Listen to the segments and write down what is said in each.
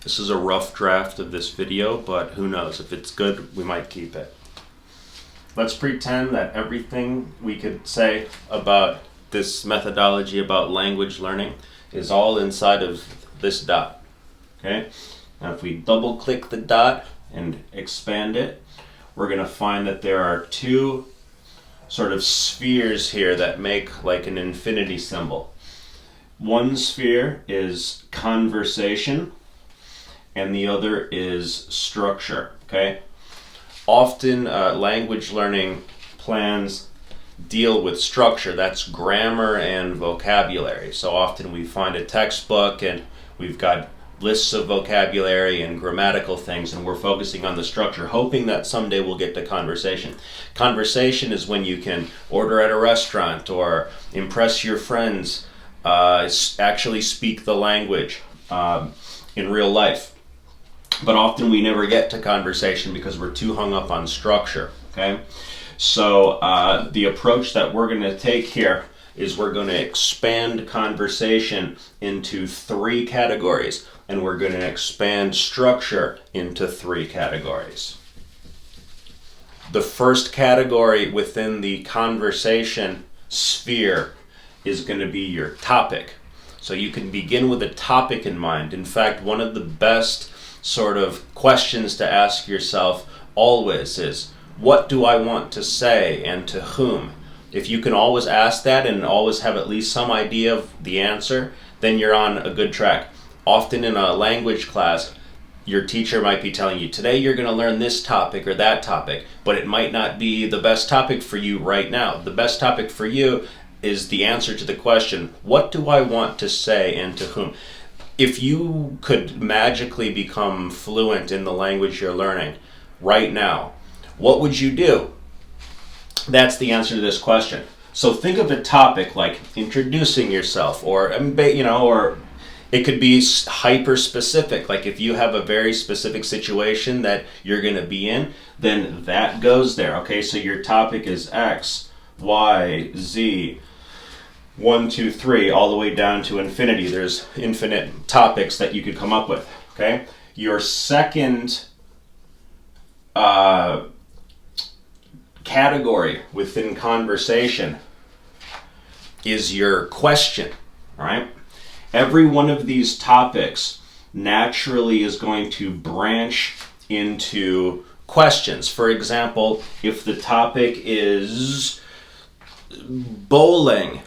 This is a rough draft of this video, but who knows? If it's good, we might keep it. Let's pretend that everything we could say about this methodology about language learning is all inside of this dot. Okay? Now if we double click the dot and expand it, we're going to find that there are two sort of spheres here that make like an infinity symbol. One sphere is conversation and the other is structure. Okay? Often language learning plans deal with structure. That's grammar and vocabulary. So often we find a textbook and we've got lists of vocabulary and grammatical things, and we're focusing on the structure, hoping that someday we'll get to conversation. Conversation is when you can order at a restaurant or impress your friends, actually speak the language in real life. But often we never get to conversation because we're too hung up on structure. Okay? So the approach that we're going to take here is we're going to expand conversation into 3 categories, and we're going to expand structure into 3 categories. The first category within the conversation sphere is going to be your topic. So you can begin with a topic in mind. In fact, one of the best sort of questions to ask yourself always is, what do I want to say and to whom? If you can always ask that and always have at least some idea of the answer, then you're on a good track. Often in a language class, your teacher might be telling you, today you're going to learn this topic or that topic, but it might not be the best topic for you right now. The best topic for you is the answer to the question, what do I want to say and to whom? If you could magically become fluent in the language you're learning right now, what would you do? That's the answer to this question. So think of a topic like introducing yourself, or or it could be hyper specific. Like if you have a very specific situation that you're going to be in, then that goes there. Okay, so your topic is X, Y, Z, 1, 2, 3, all the way down to infinity. There's infinite topics that you could come up with. Okay, your second category within conversation is your question. All right, every one of these topics naturally is going to branch into questions. For example, if the topic is bowling,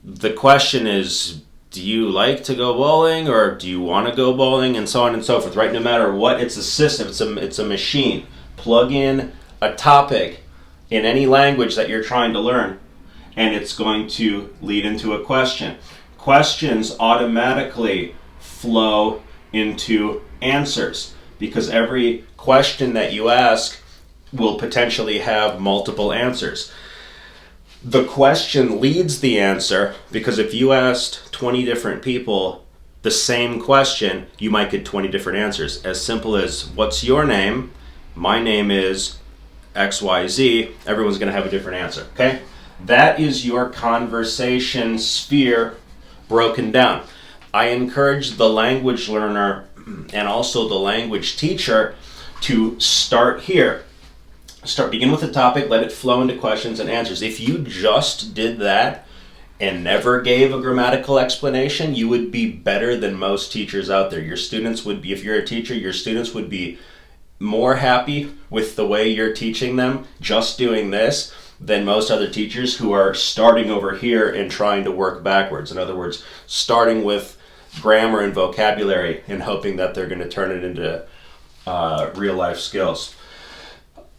the question is, do you like to go bowling, or do you want to go bowling, and so on and so forth, right? No matter what, it's a system, it's a machine. Plug in a topic in any language that you're trying to learn, and it's going to lead into a question. Questions automatically flow into answers because every question that you ask will potentially have multiple answers. The question leads the answer because if you asked 20 different people the same question, you might get 20 different answers. As simple as, what's your name? My name is XYZ. Everyone's going to have a different answer. Okay? That is your conversation sphere broken down. I encourage the language learner and also the language teacher to start here. Begin with a topic, let it flow into questions and answers. If you just did that and never gave a grammatical explanation, you would be better than most teachers out there. Your students would be, if you're a teacher, your students would be more happy with the way you're teaching them just doing this than most other teachers who are starting over here and trying to work backwards. In other words, starting with grammar and vocabulary and hoping that they're going to turn it into real life skills.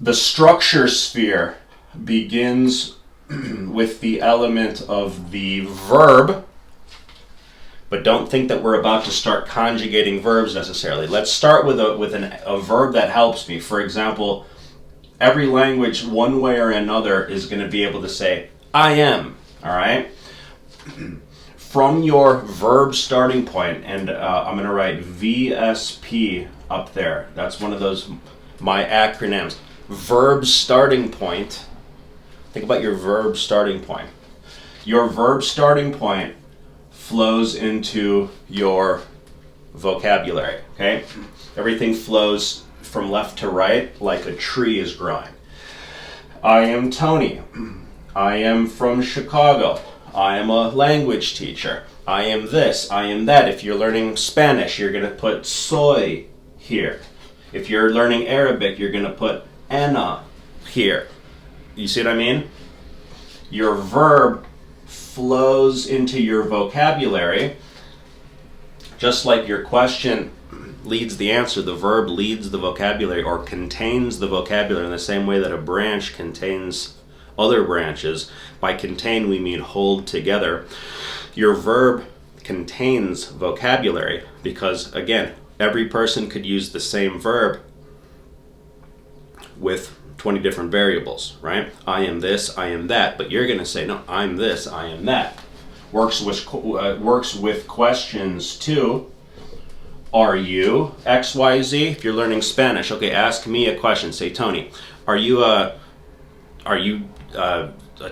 The structure sphere begins with the element of the verb, but don't think that we're about to start conjugating verbs necessarily. Let's start with a verb that helps me. For example, every language, one way or another, is going to be able to say, I am, all right? From your verb starting point, and I'm going to write VSP up there. That's one of those, my acronyms. Verb starting point. Think about your verb starting point. Your verb starting point flows into your vocabulary, okay? Everything flows from left to right like a tree is growing. I am Tony. I am from Chicago. I am a language teacher. I am this, I am that. If you're learning Spanish, you're going to put soy here. If you're learning Arabic, you're going to put ana here. You see what I mean? Your verb flows into your vocabulary, just like your question leads the answer. The verb leads the vocabulary or contains the vocabulary in the same way that a branch contains other branches. By contain, we mean hold together. Your verb contains vocabulary because, again, every person could use the same verb with 20 different variables, right? I am this, I am that, but you're going to say, no, I'm this, I am that. Works with questions too. Are you X, Y, Z? If you're learning Spanish, okay, ask me a question. Say, Tony, are you a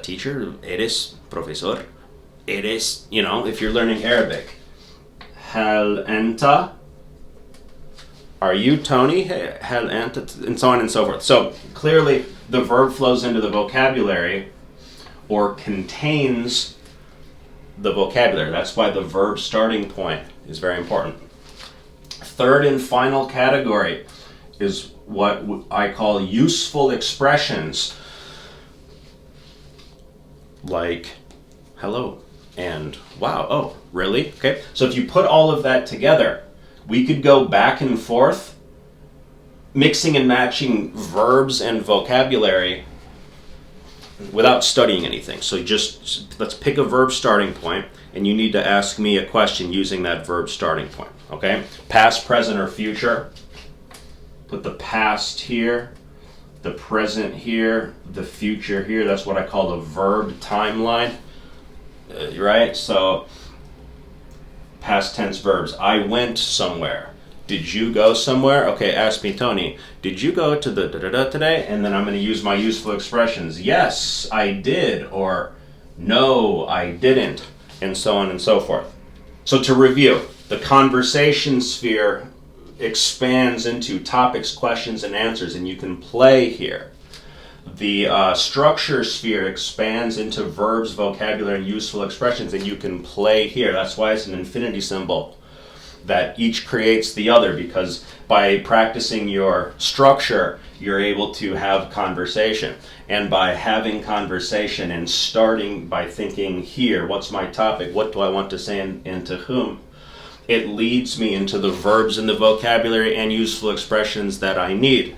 teacher? ¿Eres profesor? ¿Eres, if you're learning Arabic, hal anta? Are you Tony? Hal anta? And so on and so forth. So clearly the verb flows into the vocabulary or contains the vocabulary. That's why the verb starting point is very important. Third and final category is what I call useful expressions, like hello and wow. Oh, really? Okay. So if you put all of that together, we could go back and forth, mixing and matching verbs and vocabulary without studying anything. So just let's pick a verb starting point, and you need to ask me a question using that verb starting point. Okay? Past, present, or future. Put the past here, the present here, the future here. That's what I call the verb timeline. Right? So past tense verbs. I went somewhere. Did you go somewhere? Okay, ask me, Tony, did you go to the da-da-da today? And then I'm going to use my useful expressions. Yes, I did, or no, I didn't, and so on and so forth. So to review, the conversation sphere expands into topics, questions, and answers, and you can play here. The structure sphere expands into verbs, vocabulary, and useful expressions, and you can play here. That's why it's an infinity symbol, that each creates the other, because by practicing your structure, you're able to have conversation. And by having conversation and starting by thinking here, what's my topic? What do I want to say and to whom? It leads me into the verbs and the vocabulary and useful expressions that I need.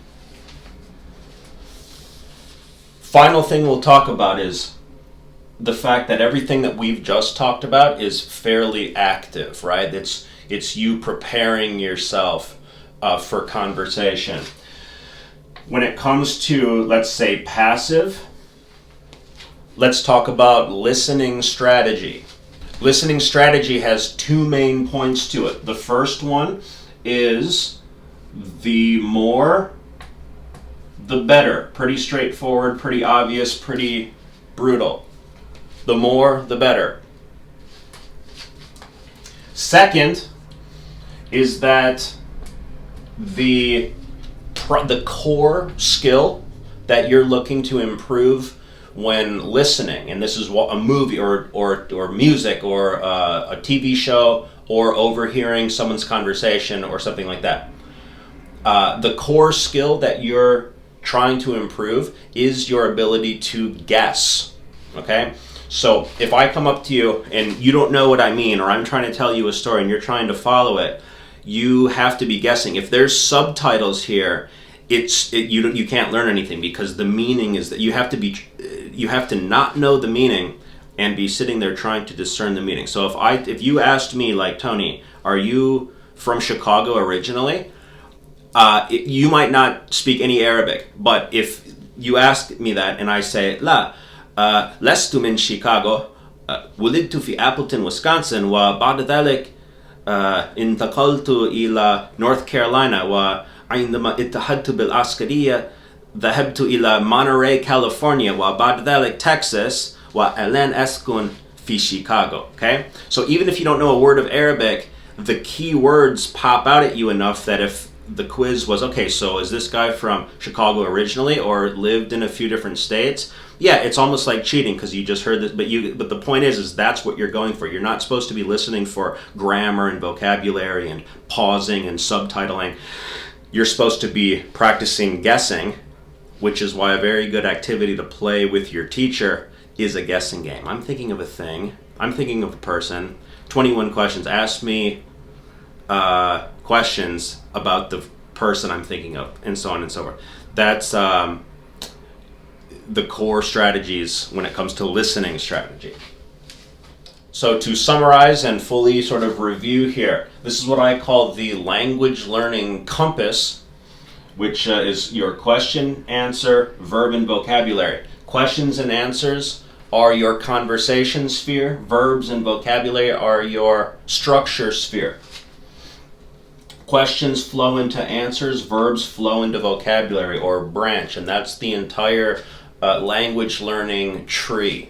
Final thing we'll talk about is the fact that everything that we've just talked about is fairly active, right? It's you preparing yourself for conversation. When it comes to, let's say, passive, let's talk about listening strategy. Listening strategy has two main points to it. The first one is the more, the better. Pretty straightforward, pretty obvious, pretty brutal. The more, the better. Second is that the core skill that you're looking to improve when listening, and this is a movie or music or a TV show or overhearing someone's conversation or something like that. The core skill that you're trying to improve is your ability to guess. Okay? So if I come up to you and you don't know what I mean, or I'm trying to tell you a story and you're trying to follow it, you have to be guessing. If there's subtitles here, you can't learn anything, because the meaning is that you have to not know the meaning and be sitting there trying to discern the meaning. So if you asked me, like, Tony, are you from Chicago originally? You might not speak any Arabic, but if you ask me that and I say, لا لست من شيكاغو ولدت في Appleton, Wisconsin وبعد ذلك انتقلت إلى North Carolina وعندما اتحدت بالعسكرية ذهبت إلى Monterey, California وبعد ذلك Texas والآن أسكن في Chicago. Okay? So even if you don't know a word of Arabic, the key words pop out at you enough that if the quiz was, okay, so is this guy from Chicago originally or lived in a few different states? Yeah, it's almost like cheating because you just heard this, but the point is that's what you're going for. You're not supposed to be listening for grammar and vocabulary and pausing and subtitling. You're supposed to be practicing guessing, which is why a very good activity to play with your teacher is a guessing game. I'm thinking of a thing. I'm thinking of a person. 21 questions. Ask me questions about the person I'm thinking of, and so on and so forth. That's the core strategies when it comes to listening strategy. So to summarize and fully sort of review here, this is what I call the language learning compass, which is your question, answer, verb, and vocabulary. Questions and answers are your conversation sphere. Verbs and vocabulary are your structure sphere. Questions flow into answers, verbs flow into vocabulary or branch, and that's the entire language learning tree.